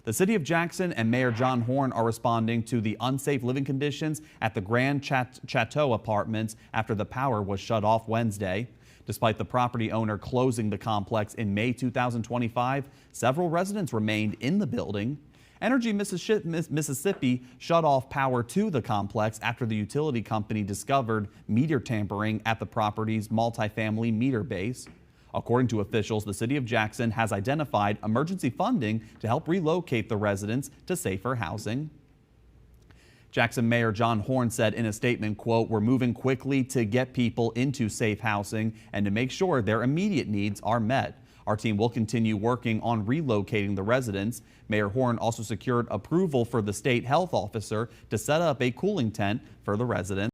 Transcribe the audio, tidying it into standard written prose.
The city of Jackson and Mayor John Horn are responding to the unsafe living conditions at the Grand Chateau Apartments after the power was shut off Wednesday. Despite the property owner closing the complex in May 2025, several residents remained in the building. Energy Mississippi shut off power to the complex after the utility company discovered meter tampering at the property's multifamily meter base. According to officials, the city of Jackson has identified emergency funding to help relocate the residents to safer housing. Jackson Mayor John Horn said in a statement, quote, "We're moving quickly to get people into safe housing and to make sure their immediate needs are met. Our team will continue working on relocating the residents." Mayor Horn also secured approval for the state health officer to set up a cooling tent for the residents.